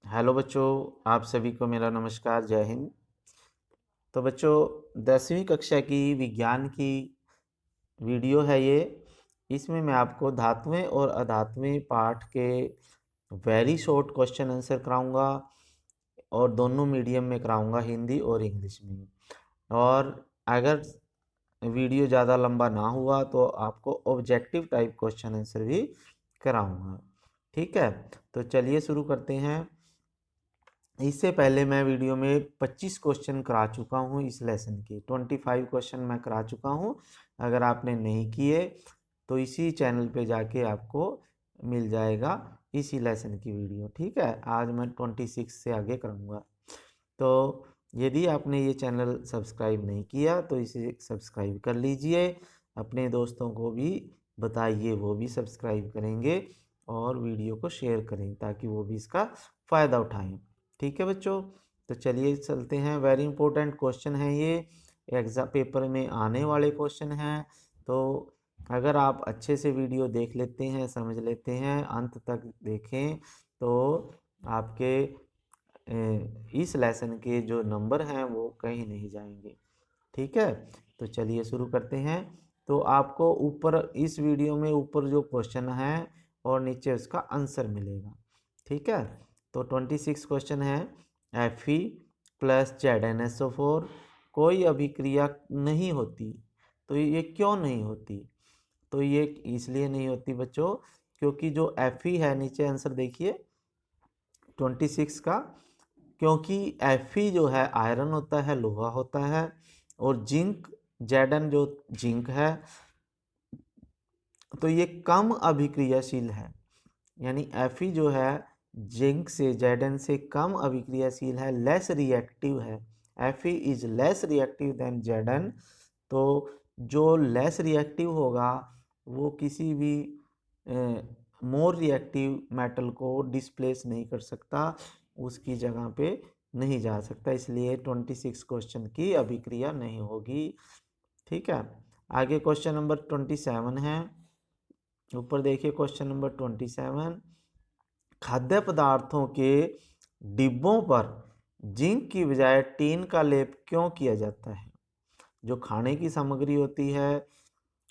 Hello बच्चों, आप सभी को मेरा नमस्कार, जय हिंद। तो बच्चों 10वीं कक्षा की विज्ञान की वीडियो है ये। इसमें मैं आपको धातुएं और अधातुएं पाठ के वेरी शॉर्ट क्वेश्चन आंसर कराऊंगा और दोनों मीडियम में कराऊंगा, हिंदी और इंग्लिश में। और अगर वीडियो ज़्यादा लंबा ना हुआ तो आपको ऑब्जेक्टिव टाइप क्वेश्चन आंसर भी कराऊंगा। ठीक है, तो चलिए शुरू करते हैं। इससे पहले मैं वीडियो में 25 क्वेश्चन करा चुका हूँ, इस लेसन के 25 क्वेश्चन मैं करा चुका हूँ। अगर आपने नहीं किए तो इसी चैनल पे जाके आपको मिल जाएगा इसी लेसन की वीडियो। ठीक है, आज मैं 26 से आगे करूँगा। तो यदि आपने ये चैनल सब्सक्राइब नहीं किया तो इसे सब्सक्राइब कर लीजिए, अपने दोस्तों को भी बताइए, वो भी सब्सक्राइब करेंगे और वीडियो को शेयर करें ताकि वो भी इसका फ़ायदा उठाएं। ठीक है बच्चों, तो चलिए चलते हैं। वेरी इंपॉर्टेंट क्वेश्चन है ये, एग्जाम पेपर में आने वाले क्वेश्चन हैं। तो अगर आप अच्छे से वीडियो देख लेते हैं, समझ लेते हैं, अंत तक देखें तो आपके इस लेसन के जो नंबर हैं वो कहीं नहीं जाएंगे। ठीक है, तो चलिए शुरू करते हैं। तो आपको ऊपर इस वीडियो में ऊपर जो क्वेश्चन है और नीचे उसका आंसर मिलेगा। ठीक है, तो 26 क्वेश्चन है। Fe प्लस ZnSO4 कोई अभिक्रिया नहीं होती, तो ये क्यों नहीं होती? तो ये इसलिए नहीं होती बच्चों, क्योंकि जो Fe है, नीचे आंसर देखिए 26 का, क्योंकि Fe जो है आयरन होता है, लोहा होता है, और जिंक Zn जो जिंक है तो ये कम अभिक्रियाशील है। यानी Fe जो है जिंक से, Zn से कम अभिक्रियाशील है, लेस रिएक्टिव है। Fe is less reactive than Zn। तो जो लेस रिएक्टिव होगा वो किसी भी मोर रिएक्टिव मेटल को डिस्प्लेस नहीं कर सकता, उसकी जगह पे नहीं जा सकता, इसलिए 26 क्वेश्चन की अभिक्रिया नहीं होगी। ठीक है, आगे क्वेश्चन नंबर 27 है। ऊपर देखिए क्वेश्चन नंबर 27। खाद्य पदार्थों के डिब्बों पर जिंक की बजाय टीन का लेप क्यों किया जाता है? जो खाने की सामग्री होती है,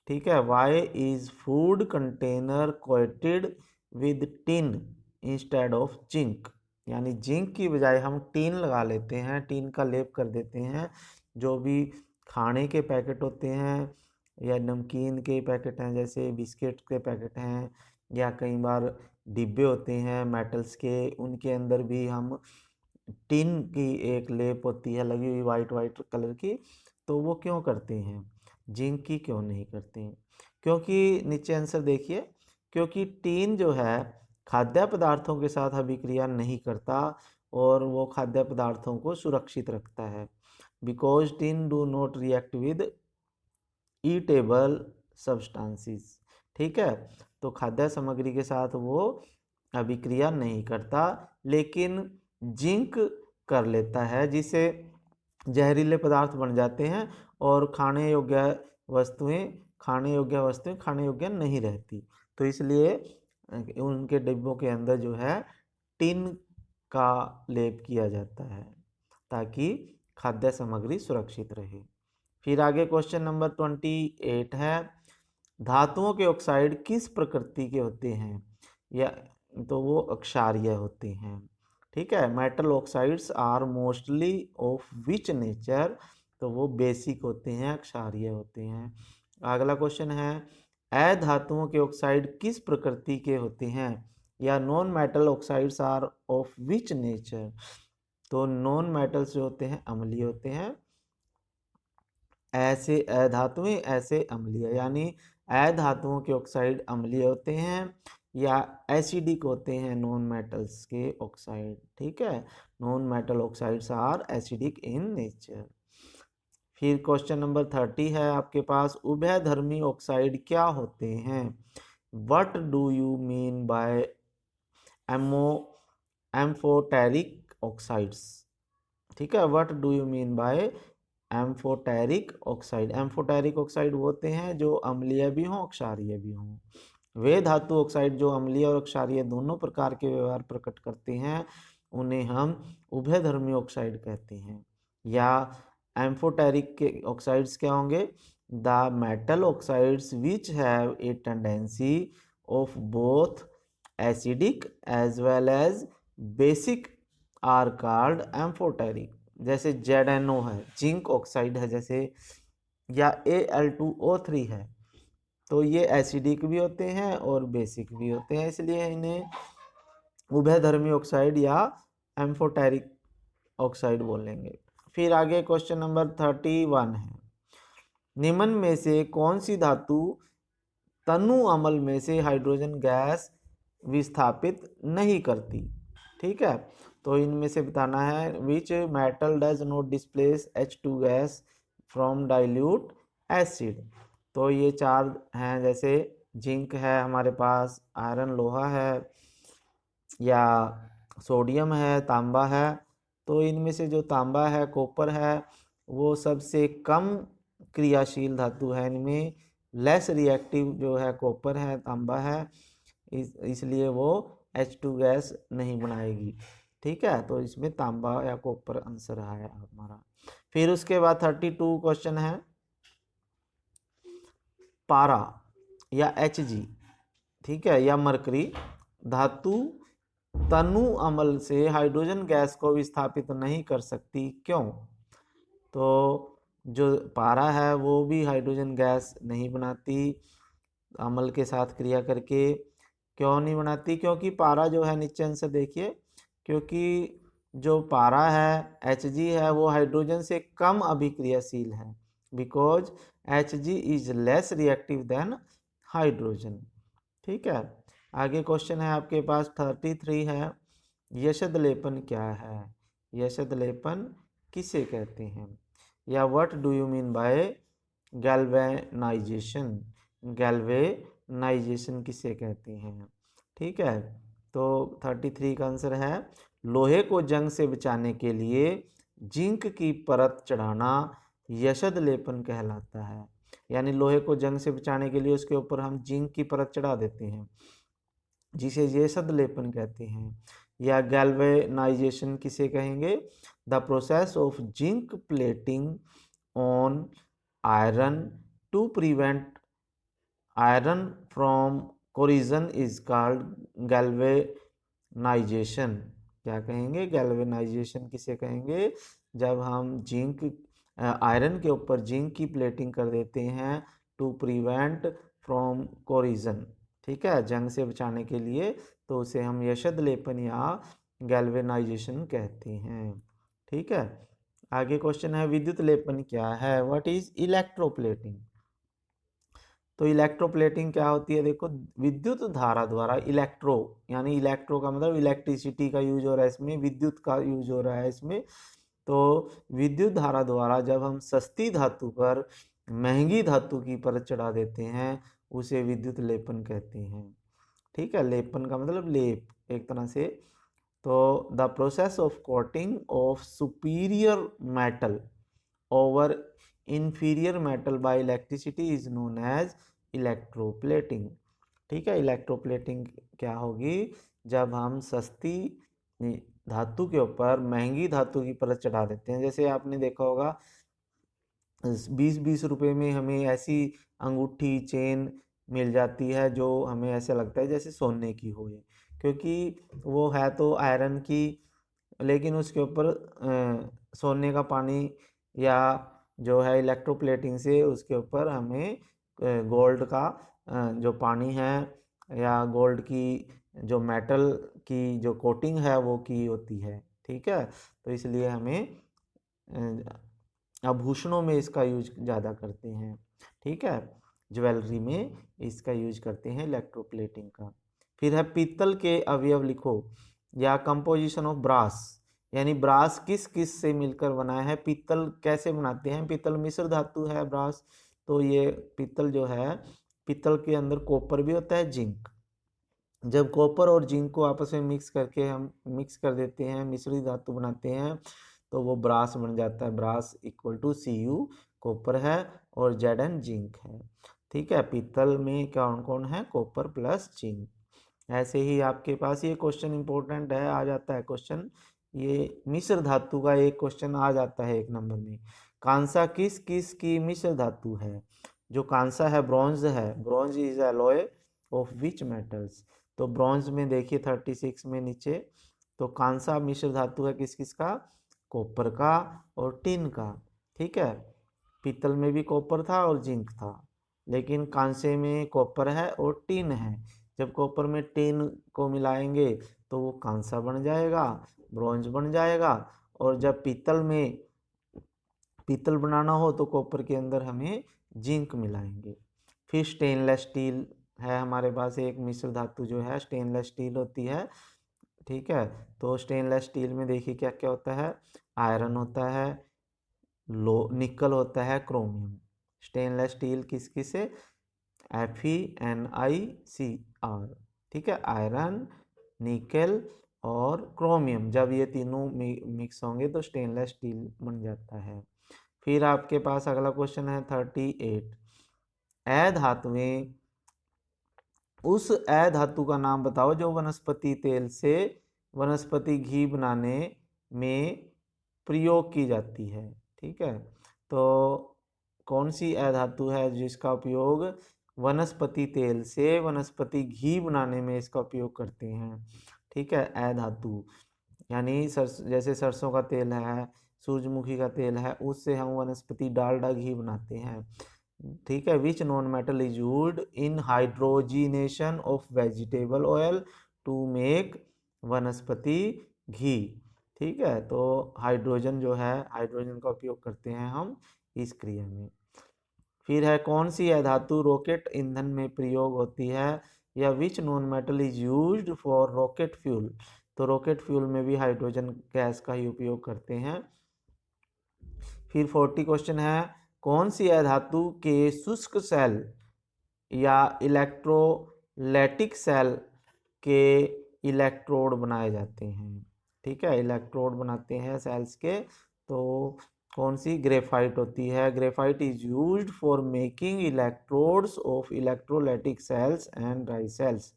ठीक है, why is food container coated with tin instead of zinc. यानी जिंक की बजाय हम टीन लगा लेते हैं, टीन का लेप कर देते हैं। जो भी खाने के पैकेट होते हैं या नमकीन के पैकेट हैं, जैसे बिस्किट के पैकेट हैं, या कई बार डिब्बे होते हैं मेटल्स के, उनके अंदर भी हम टिन की एक लेप होती है लगी हुई वाइट वाइट कलर की, तो वो क्यों करते हैं, जिंक की क्यों नहीं करते हैं? क्योंकि नीचे आंसर देखिए, क्योंकि टीन जो है खाद्य पदार्थों के साथ अभिक्रिया नहीं करता और वो खाद्य पदार्थों को सुरक्षित रखता है। Because tin do not react with eatable substances. ठीक है, तो खाद्य सामग्री के साथ वो अभिक्रिया नहीं करता, लेकिन जिंक कर लेता है, जिससे जहरीले पदार्थ बन जाते हैं और वस्तुएं खाने योग्य नहीं रहती। तो इसलिए उनके डिब्बों के अंदर जो है टिन का लेप किया जाता है ताकि खाद्य सामग्री सुरक्षित रहे। फिर आगे क्वेश्चन नंबर 28 है। धातुओं के ऑक्साइड किस प्रकृति के होते हैं? या तो वो अक्षारीय होते हैं। ठीक है, metal oxides are mostly of which nature? तो वो बेसिक होते हैं, अक्षारीय होते हैं। अगला क्वेश्चन है, अधातुओं के ऑक्साइड किस प्रकृति के होते हैं? या non metal oxides are of which nature? तो नॉन मेटल्स जो होते हैं अम्लीय होते हैं, ऐसे अधातुएं ऐसे अम्लीय, यानी अधातुओं के ऑक्साइड अम्लीय होते हैं या एसिडिक होते हैं नॉन मेटल्स के ऑक्साइड। ठीक है, non metal oxides are acidic in nature. फिर क्वेश्चन नंबर 30 है आपके पास, उभयधर्मी ऑक्साइड क्या होते हैं? What do you mean by एमो एम्फोटेरिक ऑक्साइड्स? ठीक है, what do you mean by amphoteric oxide? Amphoteric oxide वो होते हैं जो अम्लीय भी हों, क्षारीय भी हों। वे धातु ऑक्साइड जो अम्लीय और क्षारीय दोनों प्रकार के व्यवहार प्रकट करते हैं उन्हें हम उभयधर्मी ऑक्साइड कहते हैं। या एम्फोटेरिक के ऑक्साइड्स क्या होंगे? The metal oxides which have a tendency of both acidic as well as basic are called amphoteric. जैसे ZnO है, जिंक ऑक्साइड है जैसे, या Al2O3 है, तो ये एसिडिक भी होते हैं और बेसिक भी होते हैं, इसलिए इन्हें उभयधर्मी ऑक्साइड या एम्फोटेरिक ऑक्साइड बोलेंगे। फिर आगे क्वेश्चन नंबर 31 है, निम्न में से कौन सी धातु तनु अम्ल में से हाइड्रोजन गैस विस्थापित नहीं करती? ठीक है, तो इनमें से बताना है which metal does not displace H2 gas from dilute acid. तो ये चार हैं, जैसे जिंक है हमारे पास, आयरन लोहा है, या सोडियम है, तांबा है। तो इनमें से जो तांबा है, कॉपर है, वो सबसे कम क्रियाशील धातु है। इनमें लेस रिएक्टिव जो है कॉपर है, तांबा है, इसलिए वो H2 गैस नहीं बनाएगी। ठीक है, तो इसमें तांबा या कॉपर आंसर है हमारा। फिर उसके बाद 32 क्वेश्चन है, पारा या Hg, ठीक है, या मरकरी धातु तनु अम्ल से हाइड्रोजन गैस को विस्थापित नहीं कर सकती, क्यों? तो जो पारा है वो भी हाइड्रोजन गैस नहीं बनाती अम्ल के साथ क्रिया करके। क्यों नहीं बनाती? क्योंकि पारा जो है, नीचे आंसर देखिए, क्योंकि जो पारा है Hg है वो हाइड्रोजन से कम अभिक्रियाशील है, because Hg is less reactive than hydrogen. ठीक है, आगे क्वेश्चन है आपके पास 33 है, यशद लेपन क्या है? यशद लेपन किसे कहते हैं? या what do you mean bye galvanisation? Galvanisation किसे कहते हैं? ठीक है, तो 33 का आंसर है, लोहे को जंग से बचाने के लिए जिंक की परत चढ़ाना यशद लेपन कहलाता है। यानी लोहे को जंग से बचाने के लिए उसके ऊपर हम जिंक की परत चढ़ा देते हैं, जिसे यशद लेपन कहते हैं। या गैल्वेनाइजेशन किसे कहेंगे? The process of zinc plating on iron to prevent iron from corrosion is called galvanization. क्या कहेंगे? गैल्वेनाइजेशन किसे कहेंगे? जब हम जिंक आयरन के ऊपर जिंक की प्लेटिंग कर देते हैं टू प्रिवेंट फ्रॉम कोरिजन, ठीक है, जंग से बचाने के लिए, तो उसे हम यशद लेपन या गैल्वेनाइजेशन कहते हैं। ठीक है, आगे क्वेश्चन है, विद्युत लेपन क्या है? What is electroplating? तो इलेक्ट्रोप्लेटिंग क्या होती है? देखो, विद्युत धारा द्वारा इलेक्ट्रो, यानी इलेक्ट्रो का मतलब इलेक्ट्रिसिटी का यूज हो रहा है इसमें, विद्युत का यूज हो रहा है इसमें। तो विद्युत धारा द्वारा जब हम सस्ती धातु पर महंगी धातु की परत चढ़ा देते हैं, उसे विद्युत लेपन कहते हैं। ठीक है, लेपन का मतलब लेप एक तरह से। तो the process of coating of superior metal over inferior metal by electricity is known as electroplating। ठीक है, इलेक्ट्रोप्लेटिंग क्या होगी? जब हम सस्ती धातु के ऊपर महंगी धातु की परत चढ़ा देते हैं। जैसे आपने देखा होगा 20-20 रुपए में हमें ऐसी अंगूठी चेन मिल जाती है जो हमें ऐसा लगता है जैसे सोने की हो, क्योंकि वो है तो आयरन की, लेकिन उसके ऊपर सोने का पानी या जो है इलेक्ट्रोप्लेटिंग से उसके ऊपर हमें गोल्ड का जो पानी है या गोल्ड की जो मेटल की जो कोटिंग है वो की होती है। ठीक है, तो इसलिए हमें आभूषणों में इसका यूज ज़्यादा करते हैं। ठीक है, ज्वेलरी में इसका यूज करते हैं इलेक्ट्रोप्लेटिंग का। फिर है पीतल के अवयव लिखो, या कंपोजिशन ऑफ ब्रास, यानी ब्रास किस किस से मिलकर बना है? पीतल कैसे बनाते हैं? पीतल मिश्र धातु है ब्रास, तो ये पीतल जो है, पीतल के अंदर कॉपर भी होता है, जिंक। जब कॉपर और जिंक को आपस में मिक्स करके हम मिक्स कर देते हैं, मिश्रित धातु बनाते हैं, तो वो ब्रास बन जाता है। Brass equal to Cu copper है और Zn जिंक है। ठीक है, पीतल में कौन कौन है? Copper plus zinc. ऐसे ही आपके पास ये क्वेश्चन इंपॉर्टेंट है, आ जाता है क्वेश्चन, ये मिश्र धातु का एक क्वेश्चन आ जाता है 1 नंबर में। कांसा किस किस की मिश्र धातु है? जो कांसा है ब्रॉन्ज है, bronze is alloy of which metals? तो ब्रॉन्ज में देखिए 36 में नीचे, तो कांसा मिश्र धातु है किस किस का? कॉपर का और टिन का। ठीक है, पीतल में भी कॉपर था और जिंक था, लेकिन कांसे में कॉपर है और टिन है। जब कॉपर में टिन को मिलाएंगे तो वो कांसा बन जाएगा, ब्रॉन्ज बन जाएगा। और जब पीतल बनाना हो तो कॉपर के अंदर हमें जिंक मिलाएंगे। फिर स्टेनलेस स्टील है हमारे पास, एक मिश्र धातु जो है स्टेनलेस स्टील होती है। ठीक है, तो स्टेनलेस स्टील में देखिए क्या क्या होता है, आयरन होता है, लो निकल होता है, क्रोमियम। स्टेनलेस स्टील किस किस से? FeNiCr। ठीक है, आयरन, निकल और क्रोमियम, जब ये तीनों मिक्स होंगे तो स्टेनलेस स्टील बन जाता है। फिर आपके पास अगला क्वेश्चन है 38। अधातुएं, उस अधातु का नाम बताओ जो वनस्पति तेल से वनस्पति घी बनाने में प्रयोग की जाती है। ठीक है, तो कौन सी अधातु है जिसका उपयोग वनस्पति तेल से वनस्पति घी बनाने में इसका उपयोग करते हैं? ठीक है, अधातु यानी जैसे सरसों का तेल है, सूरजमुखी का तेल है, उससे हम वनस्पति डालडा घी बनाते हैं। ठीक है, which non metal is used in hydrogenation of vegetable oil to make vanaspati ghee. ठीक है, तो हाइड्रोजन जो है, हाइड्रोजन का उपयोग करते हैं हम इस क्रिया में। फिर है कौन सी अधातु रॉकेट ईंधन में प्रयोग होती है, या विच non metal is used for rocket fuel? तो रॉकेट फ्यूल में भी हाइड्रोजन गैस का ही उपयोग करते हैं। फिर 40 क्वेश्चन है, कौन सी अधातु के शुष्क सेल या इलेक्ट्रोलाइटिक सेल के इलेक्ट्रोड बनाए जाते हैं? ठीक है, इलेक्ट्रोड बनाते हैं सेल्स के, तो कौन सी? ग्रेफाइट होती है। Graphite is used for making electrodes of electrolytic cells and dry cells.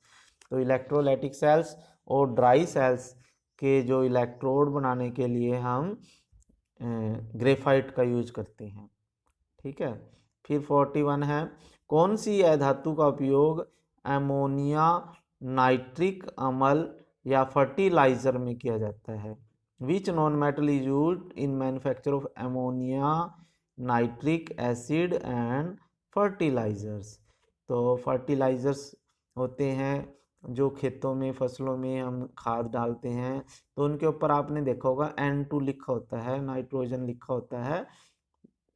तो इलेक्ट्रोलाइटिक सेल्स और ड्राई सेल्स के जो इलेक्ट्रोड बनाने के लिए हम ग्रेफाइट का यूज करते हैं। ठीक है, फिर 41 है, कौन सी अधातु का उपयोग अमोनिया नाइट्रिक अम्ल या फर्टिलाइजर में किया जाता है? Which non metal is used in manufacture of ammonia nitric acid and fertilizers? तो फर्टिलाइजर्स होते हैं जो खेतों में फसलों में हम खाद डालते हैं, तो उनके ऊपर आपने देखा होगा N2 लिखा होता है, नाइट्रोजन लिखा होता है।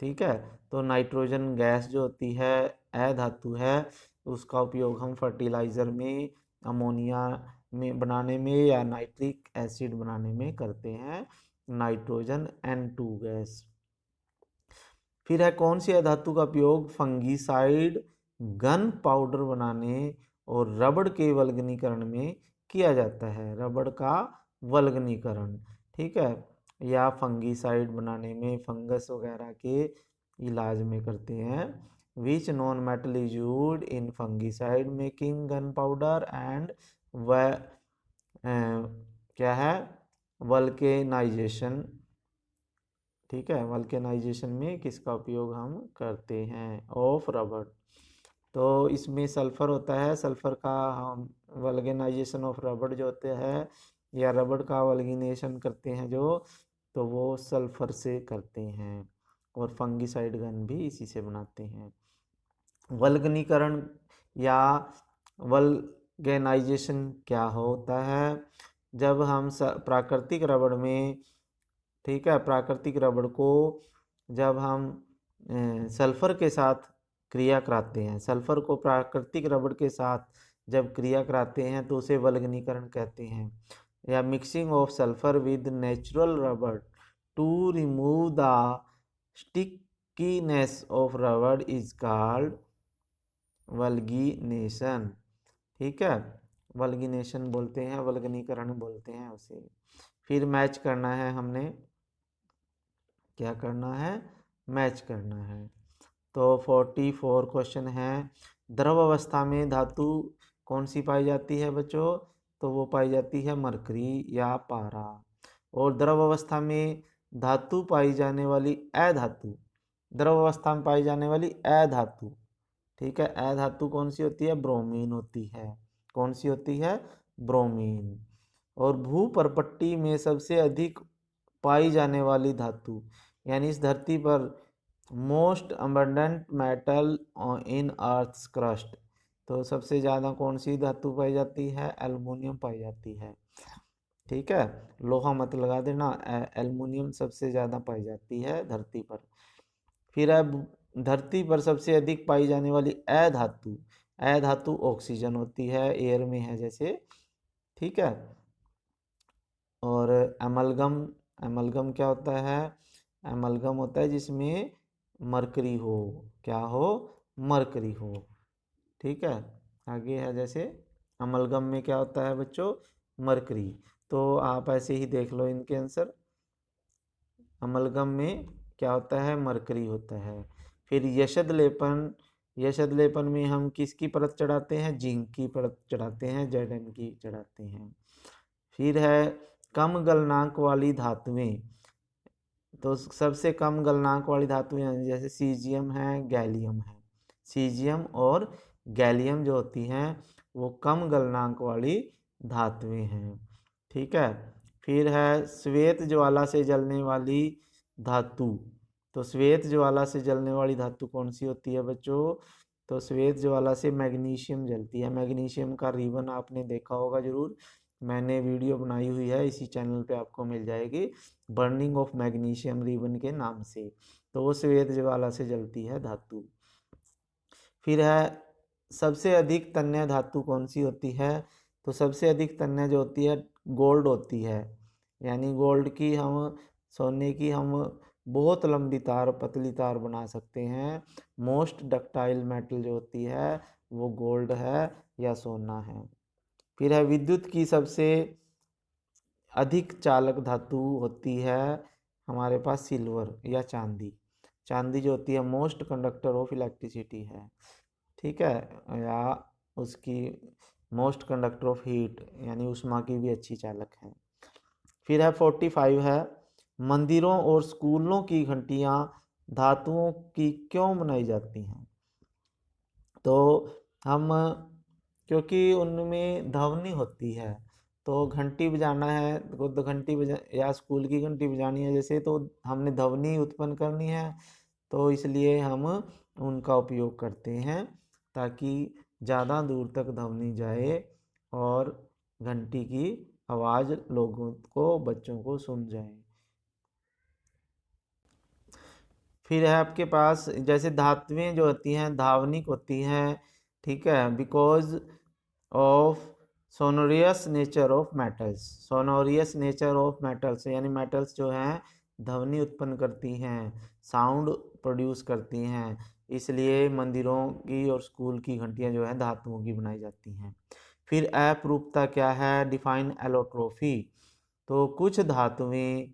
ठीक है, तो नाइट्रोजन गैस जो होती है अधातु है, उसका उपयोग हम फर्टिलाइजर में, अमोनिया में बनाने में या नाइट्रिक एसिड बनाने में करते हैं, नाइट्रोजन N2 गैस। फिर है कौन सी अधातु का उपयोग फंगीसाइड, गन पाउडर बनाने और रबड़ के वल्गनीकरण में किया जाता है? रबड़ का वल्गनीकरण। ठीक है, या फंगीसाइड बनाने में, फंगस वगैरह के इलाज में करते हैं। विच non metal is used in fungicide making gun powder and व क्या है? वल्केनाइजेशन। ठीक है, वल्केनाइजेशन में किसका उपयोग हम करते हैं? ऑफ रबड़। तो इसमें सल्फर होता है, सल्फर का हम वल्केनाइजेशन ऑफ रबड़ जो होते हैं, या रबड़ का वल्केनाइजेशन करते हैं जो, तो वो सल्फर से करते हैं। और फंगीसाइड गन भी इसी से बनाते हैं। वल्कनीकरण या वल्केनाइजेशन क्या होता है? जब हम प्राकृतिक रबड़ में, ठीक है, प्राकृतिक रबड़ को जब हम सल्फर के साथ क्रिया कराते हैं, सल्फर को प्राकृतिक रबड़ के साथ जब क्रिया कराते हैं तो उसे वल्कनीकरण कहते हैं। या mixing of sulphur with natural rubber to remove the stickiness of rubber is called vulcanisation. ठीक है, वल्गिनेशन बोलते हैं, वल्गनीकरण बोलते हैं उसे। फिर मैच करना है हमने, क्या करना है? मैच करना है। तो 44 क्वेश्चन है, द्रव अवस्था में धातु कौन सी पाई जाती है बच्चों? तो वो पाई जाती है मरकरी या पारा। और द्रव अवस्था में धातु पाई जाने वाली अधातु, द्रव अवस्था में पाई जाने वाली अधातु, ठीक है, अधातु कौन सी होती है? ब्रोमीन होती है। कौन सी होती है? ब्रोमीन। और भूपर्पट्टी में सबसे अधिक पाई जाने वाली धातु, यानी इस धरती पर मोस्ट अबंडेंट मेटल इन अर्थ क्रस्ट, तो सबसे ज़्यादा कौन सी धातु पाई जाती है? एल्युमिनियम पाई जाती है। ठीक है, लोहा मत लगा देना, एल्युमिनियम सबसे ज़्यादा पाई जाती है धरती पर। फिर अब धरती पर सबसे अधिक पाई जाने वाली अधातु, अधातु ऑक्सीजन होती है, एयर में है जैसे, ठीक है। और एमलगम, एमलगम क्या होता है? एमलगम होता है जिसमें मरकरी हो, क्या हो? मरकरी हो, ठीक है। आगे है जैसे अमलगम में क्या होता है बच्चों? मरकरी। तो आप ऐसे ही देख लो इनके आंसर। अमलगम में क्या होता है? मरकरी होता है। फिर यशद लेपन, यशद लेपन में हम किसकी परत चढ़ाते हैं? जिंक की परत चढ़ाते हैं, Zn की चढ़ाते हैं। फिर है कम गलनांक वाली धातुएं, तो सबसे कम गलनांक वाली धातुएं जैसे सीजियम है, गैलियम है। सीजियम और गैलियम जो होती हैं वो कम गलनांक वाली धातुएं हैं, ठीक है। फिर है श्वेत ज्वाला से जलने वाली धातु, तो श्वेत ज्वाला से जलने वाली धातु कौन सी होती है बच्चों? तो श्वेत ज्वाला से मैग्नीशियम जलती है। मैग्नीशियम का रिबन आपने देखा होगा जरूर, मैंने वीडियो बनाई हुई है, इसी चैनल पे आपको मिल जाएगी, बर्निंग ऑफ मैग्नीशियम रिबन के नाम से। तो वो श्वेत ज्वाला से जलती है धातु। फिर है सबसे अधिक तन्य धातु कौन सी होती है? तो सबसे अधिक तन्य जो होती है गोल्ड होती है, यानी गोल्ड की हम, सोने की हम बहुत लंबी तार, पतली तार बना सकते हैं। मोस्ट डक्टाइल मेटल जो होती है वो गोल्ड है या सोना है। फिर है विद्युत की सबसे अधिक चालक धातु होती है हमारे पास सिल्वर या चांदी। चांदी जो होती है मोस्ट कंडक्टर ऑफ इलेक्ट्रिसिटी है, ठीक है, या उसकी मोस्ट कंडक्टर ऑफ हीट, यानी ऊष्मा की भी अच्छी चालक है। फिर है 45 है मंदिरों और स्कूलों की घंटियां धातुओं की क्यों बनाई जाती हैं? तो हम, क्योंकि उनमें ध्वनि होती है, तो घंटी बजाना है तो घंटी बजा, या स्कूल की घंटी बजानी है जैसे, तो हमने ध्वनि उत्पन्न करनी है, तो इसलिए हम उनका उपयोग करते हैं ताकि ज़्यादा दूर तक ध्वनि जाए और घंटी की आवाज़ लोगों को, बच्चों को सुन जाए। फिर है आपके पास जैसे धातुएं जो होती हैं धावनिक होती हैं, ठीक है, because of sonorous nature of metals. Sonorous nature of metals यानी मेटल्स जो हैं ध्वनि उत्पन्न करती हैं, साउंड प्रोड्यूस करती हैं, इसलिए मंदिरों की और स्कूल की घंटियां जो है धातुओं की बनाई जाती हैं। फिर अपरूपता क्या है? डिफाइन एलोट्रोफी। तो कुछ धातुएं,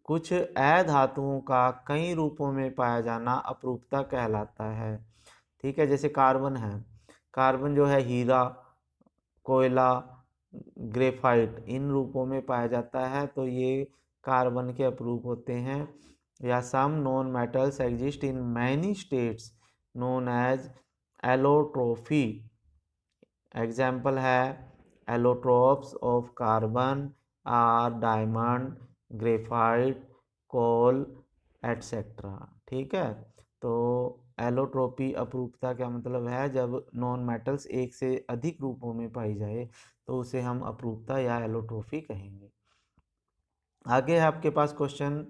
कुछ अधातुओं का कई रूपों में पाया जाना अपरूपता कहलाता है, ठीक है। जैसे कार्बन है, कार्बन जो है हीरा, कोयला, ग्रेफाइट, इन रूपों में पाया जाता है, तो ये कार्बन के अपरूप होते हैं। या some non metals exist in many states known as allotropy. Example है allotropes of carbon are diamond, graphite, coal etcetera, ठीक है। तो एलोट्रोपी अपरूपता का मतलब है जब नॉन मेटल्स एक से अधिक रूपों में पाई जाए तो उसे हम अपरूपता या एलोट्रोफी कहेंगे। आगे है आपके पास क्वेश्चन,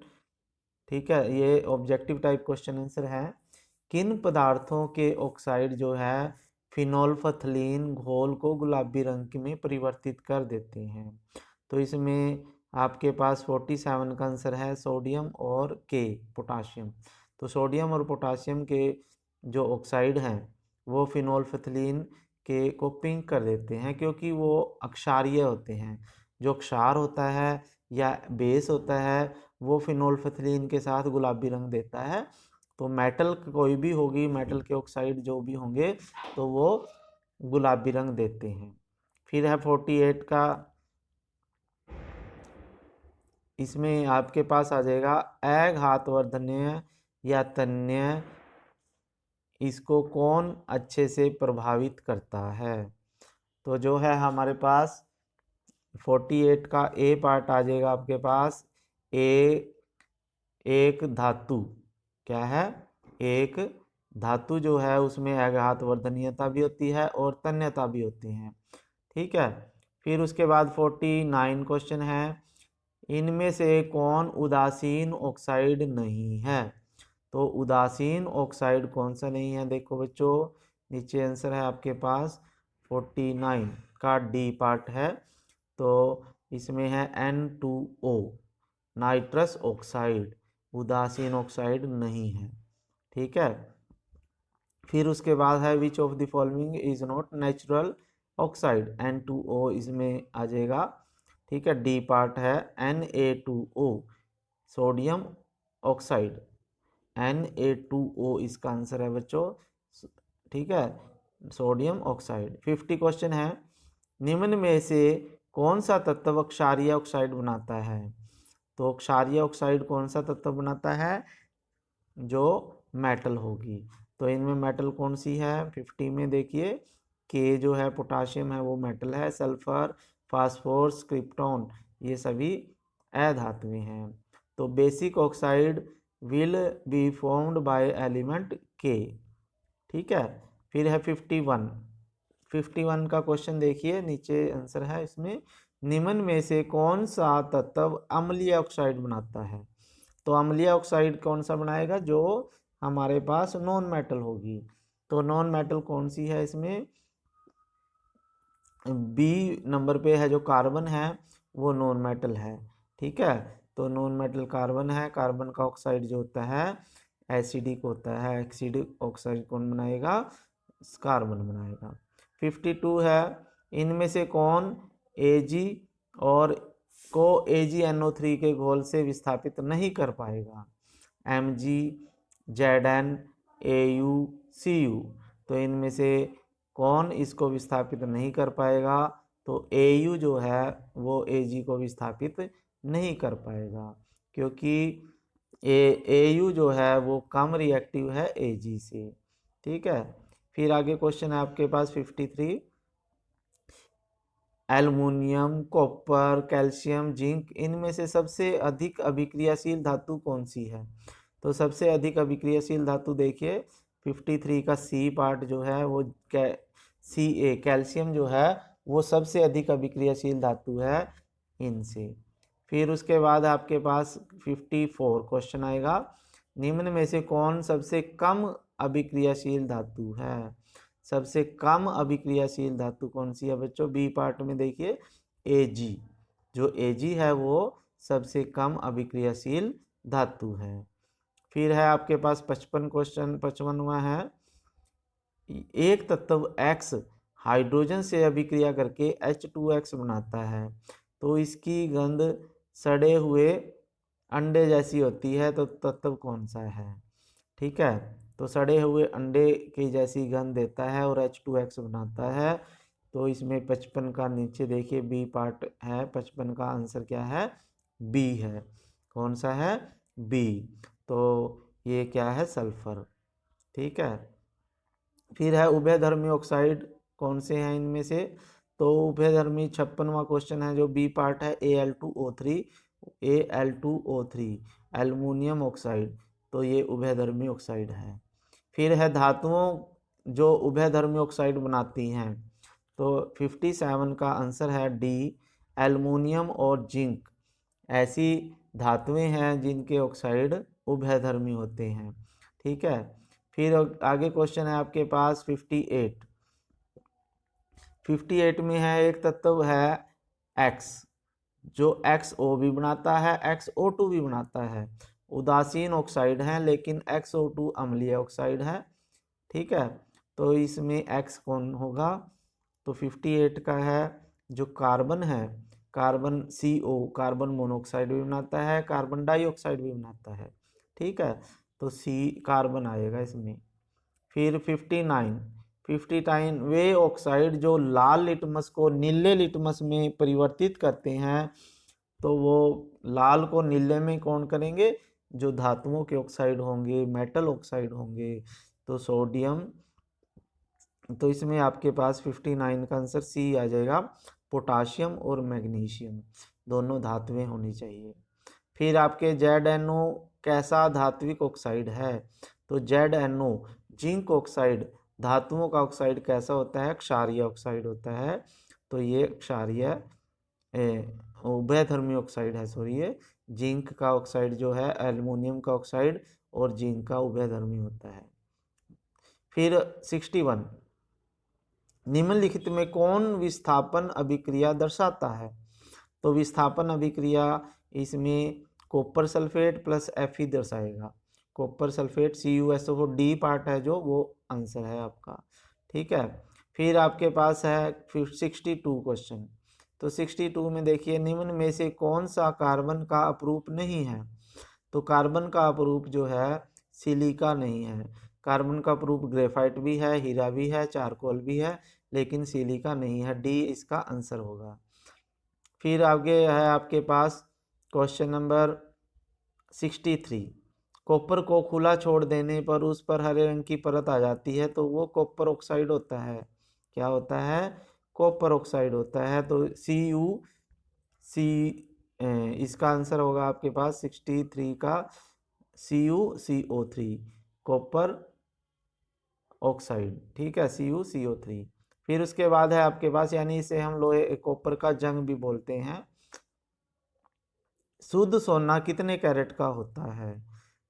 ठीक है, ये ऑब्जेक्टिव टाइप क्वेश्चन आंसर है। किन पदार्थों के ऑक्साइड जो है फिनोल्फथलीन घोल को गुलाबी रंग में परिवर्तित कर देते हैं? तो इसमें आपके पास 47 का आंसर है सोडियम और के पोटाशियम। तो सोडियम और पोटाशियम के जो ऑक्साइड हैं वो फिनोल्फथलीन के को पिंक कर देते हैं, क्योंकि वो अक्षारीय होते हैं। जो क्षार होता है या बेस होता है वो फिनोल्फथलीन के साथ गुलाबी रंग देता है। तो मेटल कोई भी होगी, मेटल के ऑक्साइड जो भी होंगे तो वो गुलाबी रंग देते हैं। फिर है 48 का, इसमें आपके पास आ जाएगा अघातवर्धनीय या तन्य, इसको कौन अच्छे से प्रभावित करता है। तो जो है हमारे पास 48 का ए पार्ट आ जाएगा आपके पास। ए एक धातु, क्या है, एक धातु जो है उसमें आघातवर्धनीयता भी होती है और तन्यता भी होती है। ठीक है। फिर उसके बाद 49 क्वेश्चन है, इनमें से कौन उदासीन ऑक्साइड नहीं है। तो उदासीन ऑक्साइड कौन सा नहीं है, देखो बच्चों नीचे आंसर है आपके पास 49 का डी पार्ट है। तो इसमें है N2O, नाइट्रस ऑक्साइड, उदासीन ऑक्साइड नहीं है। ठीक है। फिर उसके बाद है which of the following is not natural oxide, N2O इसमें आ जाएगा। ठीक है। डी पार्ट है Na2O, सोडियम ऑक्साइड, Na2O इसका आंसर है बच्चों। ठीक है, सोडियम ऑक्साइड। 50 क्वेश्चन है, निम्न में से कौन सा तत्व क्षारीय ऑक्साइड बनाता है। तो क्षारीय ऑक्साइड कौन सा तत्व बनाता है, जो मेटल होगी। तो इनमें मेटल कौन सी है 50 में, देखिए के जो है पोटाशियम है वो मेटल है, सल्फर, फास्फोरस, क्रिप्टॉन ये सभी अधातुएं हैं। तो basic oxide will be formed by element के। ठीक है। फिर है 51 का क्वेश्चन देखिए, नीचे आंसर है इसमें, निम्न में से कौन सा तत्व अम्लीय ऑक्साइड बनाता है। तो अम्लीय ऑक्साइड कौन सा बनाएगा, जो हमारे पास नॉन मेटल होगी। तो नॉन मेटल कौन सी है इसमें, बी नंबर पे है जो कार्बन है वो नॉन मेटल है। ठीक है। तो नॉन मेटल कार्बन है, कार्बन का ऑक्साइड जो होता है एसिडिक होता है, एसिडिक ऑक्साइड कौन बनाएगा, कार्बन बनाएगा। 52 है, इनमें से कौन Ag और को AgNO3 के घोल से विस्थापित नहीं कर पाएगा, Mg, Zn, Au, Cu। तो इनमें से कौन इसको विस्थापित नहीं कर पाएगा, तो Au जो है वो Ag को विस्थापित नहीं कर पाएगा, क्योंकि Au जो है वो कम रिएक्टिव है Ag से। ठीक है। फिर आगे क्वेश्चन है आपके पास 53, एल्युमिनियम, कॉपर, कैल्शियम, जिंक, इनमें से सबसे अधिक अभिक्रियाशील धातु कौन सी है। तो सबसे अधिक अभिक्रियाशील धातु देखिए 53 का सी पार्ट जो है वो Ca, कैल्शियम जो है वो सबसे अधिक अभिक्रियाशील धातु है इनसे। फिर उसके बाद आपके पास 54 क्वेश्चन आएगा, निम्न में से कौन सबसे कम अभिक्रियाशील धातु है। सबसे कम अभिक्रियाशील धातु कौन सी है बच्चों, बी पार्ट में देखिए Ag, जो Ag है वो सबसे कम अभिक्रियाशील धातु है। फिर है आपके पास 55 क्वेश्चन, 55वां है, एक तत्व X हाइड्रोजन से अभिक्रिया करके H2X बनाता है, तो इसकी गंध सड़े हुए अंडे जैसी होती है, तो तत्व कौन सा है। ठीक है। तो सड़े हुए अंडे की जैसी गंध देता है और H2X बनाता है। तो इसमें 55 का नीचे देखिए बी पार्ट है, 55 का आंसर क्या है, बी है। कौन सा है, बी। तो ये क्या है, सल्फर। ठीक है। फिर है उभयधर्मी ऑक्साइड कौन से हैं इनमें से, तो उभयधर्मी 56वां क्वेश्चन है जो बी पार्ट है Al2O3, Al2O3 एल्युमिनियम ऑक्साइड, तो ये उभयधर्मी ऑक्साइड है। फिर है धातुओं जो उभयधर्मी ऑक्साइड बनाती हैं, तो 57 का आंसर है डी, एल्युमिनियम और जिंक ऐसी धातुएं हैं जिनके ऑक्साइड उभयधर्मी होते हैं। ठीक है। फिर आगे क्वेश्चन है आपके पास 58 में है, एक तत्व है X जो XO भी बनाता है, XO2 भी बनाता है, उदासीन ऑक्साइड है लेकिन XO2 अम्लीय ऑक्साइड है। ठीक है। तो इसमें X कौन होगा, तो 58 का है जो कार्बन है, कार्बन CO कार्बन मोनोऑक्साइड भी बनाता है, कार्बन डाइऑक्साइड भी बनाता है। ठीक है। तो C कार्बन आएगा इसमें। फिर 59 59 वे ऑक्साइड जो लाल लिटमस को नीले लिटमस में परिवर्तित करते हैं, तो वो लाल को नीले में कौन करेंगे, जो धातुओं के ऑक्साइड होंगे, मेटल ऑक्साइड होंगे। तो सोडियम, तो इसमें आपके पास 59 का आंसर सी आ जाएगा। पोटाशियम और मैग्नीशियम दोनों धातुएं होनी चाहिए। फिर आपके ZnO कैसा धात्विक ऑक्साइड है, तो ZnO जिंक ऑक्साइड धातुओं का ऑक्साइड कैसा होता है, क्षारीय ऑक्साइड होता है। तो ये क्षारीय उभयधर्मी ऑक्साइड है, सॉरी ये जिंक का ऑक्साइड जो है एल्युमिनियम का ऑक्साइड और जिंक का उभयधर्मी होता है। फिर 61 निम्नलिखित में कौन विस्थापन अभिक्रिया दर्शाता है, तो विस्थापन अभिक्रिया इसमें कॉपर सल्फेट प्लस Fe दर्शाएगा। Copper sulphate CuSO4 D part है जो, वो आंसर है आपका, ठीक है। फिर आपके पास है 62 क्वेश्चन। तो 62 में देखिए निम्न में से कौन सा कार्बन का अपरूप नहीं है, तो कार्बन का अपरूप जो है सिलिका नहीं है। कार्बन का अपरूप ग्रेफाइट भी है, हीरा भी है, चारकोल भी है, लेकिन सिलिका नहीं है। डी इसका आंसर होगा। फिर आगे है आपके पास क्वेश्चन नंबर 63 कॉपर को खुला छोड़ देने पर उस पर हरे रंग की परत आ जाती है, तो वो कॉपर ऑक्साइड होता है। क्या होता है, कॉपर ऑक्साइड होता है। तो सी इसका आंसर होगा आपके पास 63 का CuCO3 कॉपर ऑक्साइड, ठीक है, CuCO3। फिर उसके बाद है आपके पास, यानी इसे हम लोहे कॉपर का जंग भी बोलते हैं। शुद्ध सोना कितने कैरेट का होता है,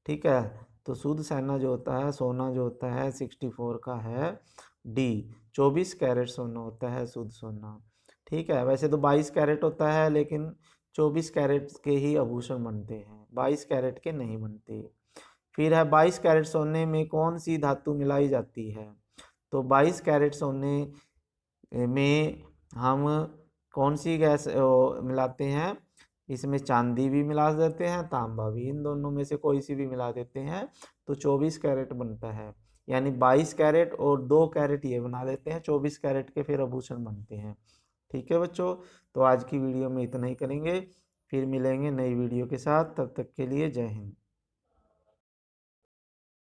ठीक है। तो शुद्ध सोना जो होता है, सोना जो होता है 64 का है। डी 24 कैरेट सोना होता है शुद्ध सोना, ठीक है। वैसे तो 22 कैरेट होता है, लेकिन 24 कैरेट के ही आभूषण बनते हैं, 22 कैरेट के नहीं बनते। फिर है 22 कैरेट सोने में कौन सी धातु मिलाई जाती है, तो 22 कैरेट सोने में हम कौन सी गैस मिलाते हैं, इसमें चांदी भी मिला देते हैं, तांबा भी, इन दोनों में से कोई सी भी मिला देते हैं, तो 24 कैरेट बनता है। यानी 22 कैरेट और 2 कैरेट ये बना देते हैं, 24 कैरेट के फिर आभूषण बनते हैं, ठीक है बच्चों। तो आज की वीडियो में इतना ही करेंगे, फिर मिलेंगे नई वीडियो के साथ, तब तक के लिए जय हिंद।